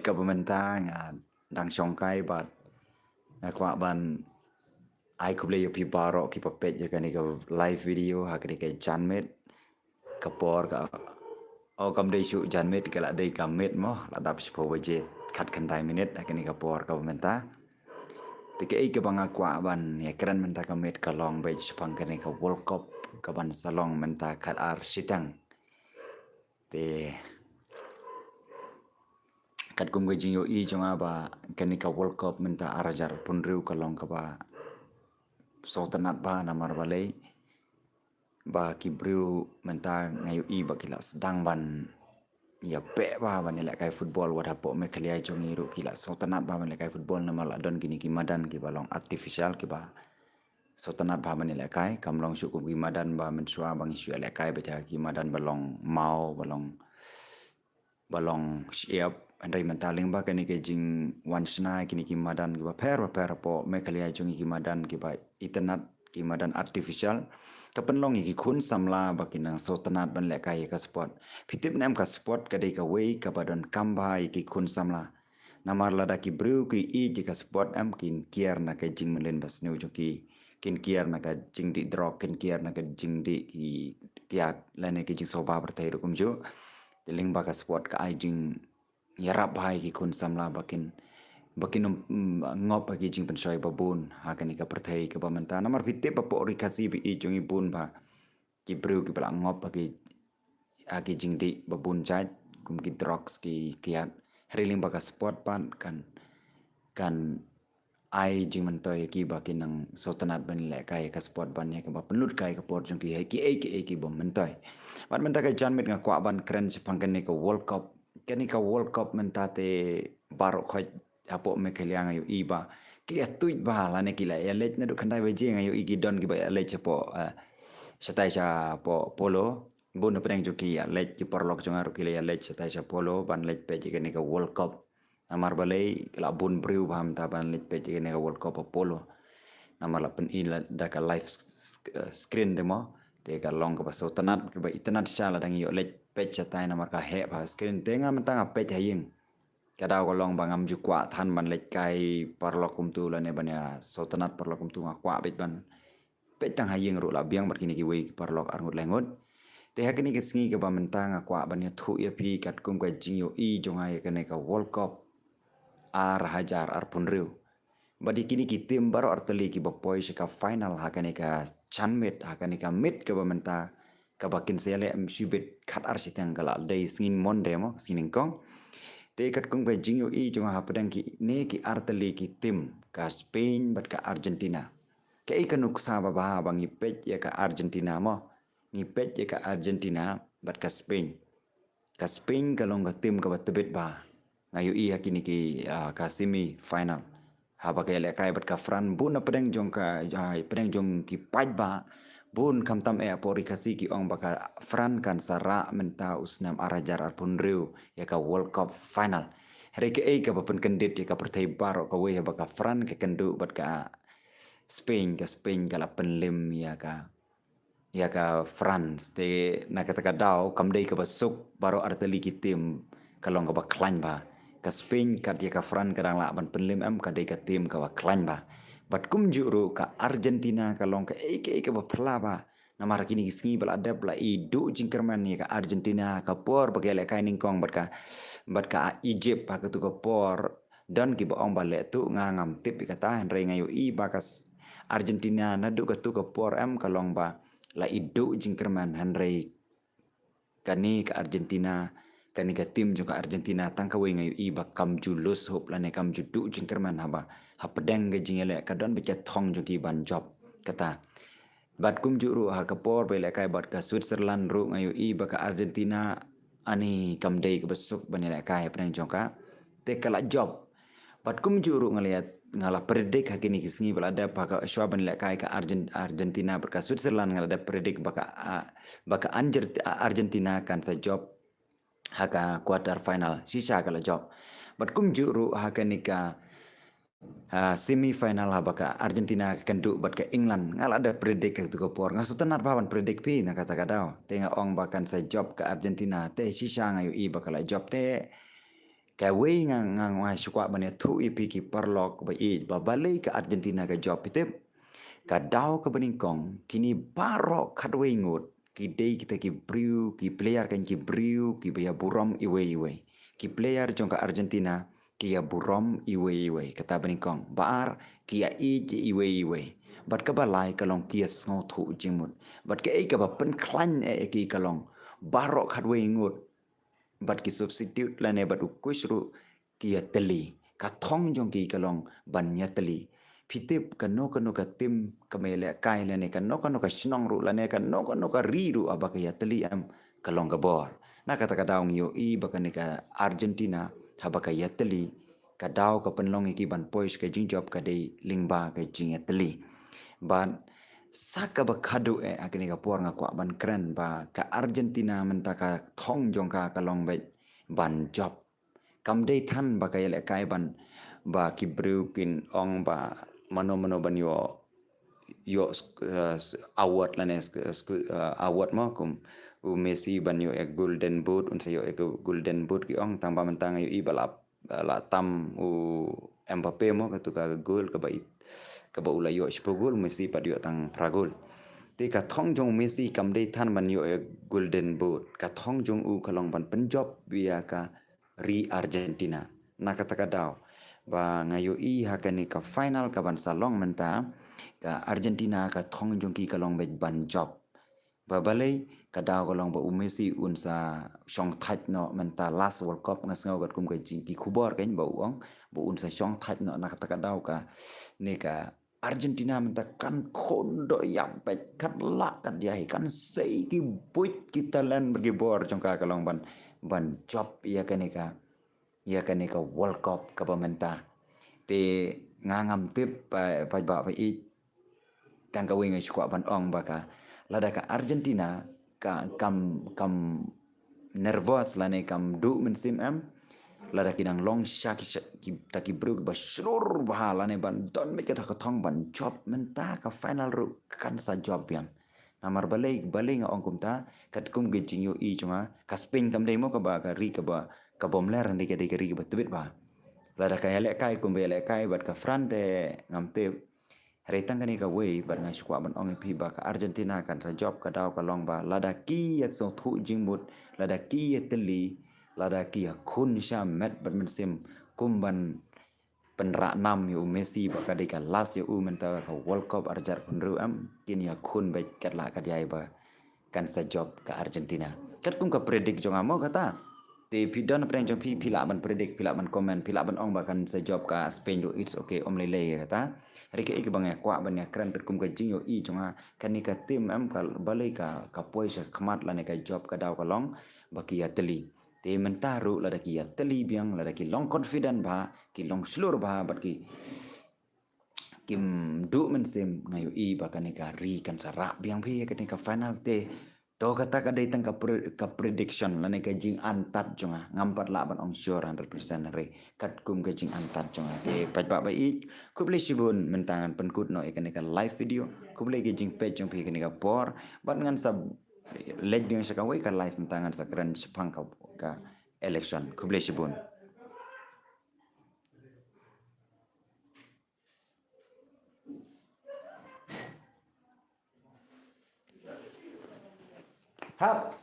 ka pemerintah dang syongkai bat ngakwa ban ai kuble yo pi baro ki papet ya kan ka live video ha ka janmet kapor ka o kam dei su janmet ka la dei kamet mo la dap spo waje khat kan dai minit ha ka kapor ka pemerintah Tika ka bang akwa ban ya keren menta kamet ka long bai sepang ka World Cup ka ban salong menta kat ar sitang te kat kum ga jing yo I jonga ba ka World Cup menta arajar punriu ka long ka ba so tanat ba namar balai ba ki briu menta ngayu I ba kila sedang ban ya pe ba ban la kai football wada po me kali ai jongi ru kila so tanat ba ban la kai football nama la don kini ki madan ki balong artificial ki ba so tanat ba ban la kai kam long su ki madan ba men sua bang isu la kai ba ki madan balong mau balong siap andai mentaling ba kini ke jing wansna kini ki madan ki ba per po me kali ai jongi ki madan ki ba internet ki madan artificial kapenlong ki kun samla bakinang so tanat ban le kai ka spot pitip nam ka spot ka dei ka wei ka badon kamba ki kun samla namar lada ki bru ki I ji ka spot am kin kier na ka jing melen bas neu joki kin kier na ka jing di drop kin kier na ka jing di ki kiat lane ki jing soba bertai rukum jo teling ba ka spot ka ai jing yarap bai ki kun samla bakin ngop bagi jing pensoi babun hakan ika perthai ke pamenta namar fitte papo rikasi bi I jongi bun ba ki bru ki bala ngop bagi agi jing di babun jat kum ki drugs ki kiat heriling baka spot pan kan ai jing mentoi ki baki nang sotanat ban le kai ka spot ban ya ka penut kai ka por jong ki bom mentoi ban menta ka janmit nga kwa ban keren sepangkan ka World Cup kani ka World Cup mentate barok khoi apo me keliang ayu iba kilia tuit ba la ne kila ya let na du kandai beje ayu igi don ki ba let chapo satai cha po polo bon pedang joki ya let ki porlok jonga ru kila ya let satai cha polo ban let pe jike ne ka World Cup namar balai kila bun briu bam ta ban let pe jike ne ka World Cup polo namar la pen in la da ka live screen demo te ka long ka so tanat ba itanat cha la dang yo let pe cha tai namar ka he ba screen tenga mentang pe haying kadau kolong bangam ju kwa than ban lek kai parlokum tu la ne banya sotanat parlokum tu nga kwa bit ban petang hayeng ru la biang bar kini ki wei parlok arngut lengut te hakini ke singi ke ba mentang kwa banya thu ya pi kat kum ka jing yo I jonga ya kene ka World Cup ar hajar ar punriu badi kini ki tim baro arteli ki bapoi ka final hakane ka chanmet hakane ka mit ke ba menta ka bakin sele msibet khat ar sitang kala dei singin monde mo siningkong te kat kung ba jing yo I jonga hapadang ki ne ki arteli ki tim ka Spain bat ka Argentina ke I kanuk sa ba bang ipet ya ka Argentina mo ngipet ya ka Argentina bat ka Spain kalong ka tim ka batbet ba ngayo I hakini ki ka semi final haba ka le kai bat ka Fran bu na pedang jong ka pedang jong ki paj ba bun kam tam pori kasi ki ong baka Fran kan sara menta usnam arajar arpun riu ya ka World Cup final hari ke ka bapen kendit ya ka pertai baro ka we baka Fran ke kendu bat ka Spain ka la penlim ya ka France te na kata ka dau kam dei ka basuk baro arteli ki tim kalong ka ba klan ba ka Spain ka dia ka Fran kadang la ban penlim ka dei ka tim ka ba klan ba bat kum juru ka Argentina kalong ka ka ba pla ba namar kini kisngi bal adab la I du jingkerman ya ka Argentina ka por bagele kai ningkong bat ka Egypt pa ka tu ka por dan ki ba ong bale tu ngam tip kata henry ngayu I bakas Argentina na du ka tu ka por kalong ba la I du jingkerman henry kani ka Argentina kani ka tim juga Argentina tangka we ngayu I ba kam julus hop la ne kam judu jingkerman haba hapedang ga jingele ka don beca thong joki ban job kata bat kum juru ha ka por bele kai bat ka Switzerland ru ngayu I ba ka Argentina ani kam dei ka besuk banele kai pedang jongka te kala job bat kum juru ngaliat ngala predik hakini kisngi balada baka shwaban le kai ka Argentina berka Switzerland ngala predik baka Argentina kan sa job haka quarter final sisa kala job bat kum juru hakani ka semi final baka Argentina kendu bat ka England ngala ada predik ka tu por ngasutan bawan predik pi na kata kadau tenga ong bakan sa job ka Argentina te sisa ngayu I bakala job te Kawe ngang squad bane tu ipi ki perlok ba i ba balai ke Argentina ke job pitip ka dau ke beningkong kini barok kadwe ngut ki dei kita ki briu ki player kan ki briu ki baya burom iwe ki player jong ka Argentina ki ya burom iwe kata beningkong baar ki ya i iwe bat ka balai kalong ki sngo thu jimut bat ke ka ba pen klan ki kalong barok kadwe ngut bat ki substitute lane bat ukusru ki ya teli ka thong jong ki kalong ban ya teli pitip kano ka tim kamele kai lane kano ka snong ru lane kano ka riru abaka ya teli am kalong ka bor na kata ka daung yo i baka ne ka Argentina habaka ya teli ka daw ka penlong ki ban pois ka jing job ka dei lingba ka jing ya teli ban saka ba kadu akini ka por nga kwa ban kren ba ka Argentina mentaka thong jong ka kalong ban job kam dei than ba ka yele kai ban ba ki brukin ong ba mano ban yo award lane award mo kum Messi ban yo golden boot un yo golden boot ki ong tamba mentang yo i balap la tam Mbappe mo ka tu ka gol ka bait ka ba ula yo spogol Messi pa yo tang pragol ti ka thong jong Messi kam dei than ban yo golden boot ka thong jong kalong ban penjob bia ka ri Argentina na kata ka daw ba ngayo i hakani ka final ka ban salong menta ka Argentina ka thong jong ki kalong ban job ba balai ka daw kalong ba Messi un sa song thach no menta last world cup ngas ngau gat kum ka jing ki khubor kan ba uong ba un sa song thach no na kata ka daw ka ne ka Argentina menta kan kondo yang pet kan la kan dia kan sei ki buit kita lan bagi bor jong ka kalong ban job ya kan ka World Cup ka pamenta te ngangam tip pa ba i tang ka winga squad ban ong baka lada ka Argentina ka kam nervous lane kam du men sim am lada kinang long shak ki taki brug ba slur ba lane ban don me ka thong ban job menta ka final ru kan sa job yang namar balai nga ong kumta kat kum gejing yo i chunga ka Spain kam dei mo ka ba ka ri ka bom ler ndi ka dei ka ri ba tebet ba lada ka yale kai kum yale kai bat ka frante ngam te Retang kani ka way bat nga squad ban ong pi ba ka Argentina kan sa job ka daw ka long ba lada ki ya so thu jingmut lada ki ya teli lada ki ya kun sha met bat men sim kumban penra nam yu Messi ba ka de ka last yu menta ka World Cup arjar penru am kin ya kun ba kat la ka diai ba kan sa job ka Argentina kat kum ka predict jong amo kata te pidon preng jong pila ban predict pila ban komen pila ban ong ba kan sa job ka Spain do it's okay om lele kata Rike ik bang kwa ban ya kran kum ka jing yo i chunga kan ka tim am ka balai ka poisa khmat la ne ka job ka daw ka long ba ki ya teli te mentaru la da ki ya teli biang la da ki long confident ba ki long slur ba bat ki kim du men sim ngayo i ba kan ka ri kan sa ra biang phi ka ka final te to kata ka dai tang ka prediction la ne ka jing antat jonga ngampat la ban ong sure 100% re kat kum ka jing antat jonga te pat ba i ku ble sibun mentangan penkut no ikan live video ku ble ke jing page jong pi ka por ban ngan sab leg ding sa ka we ka live mentangan sa kran sepang ka election ku ble sibun hap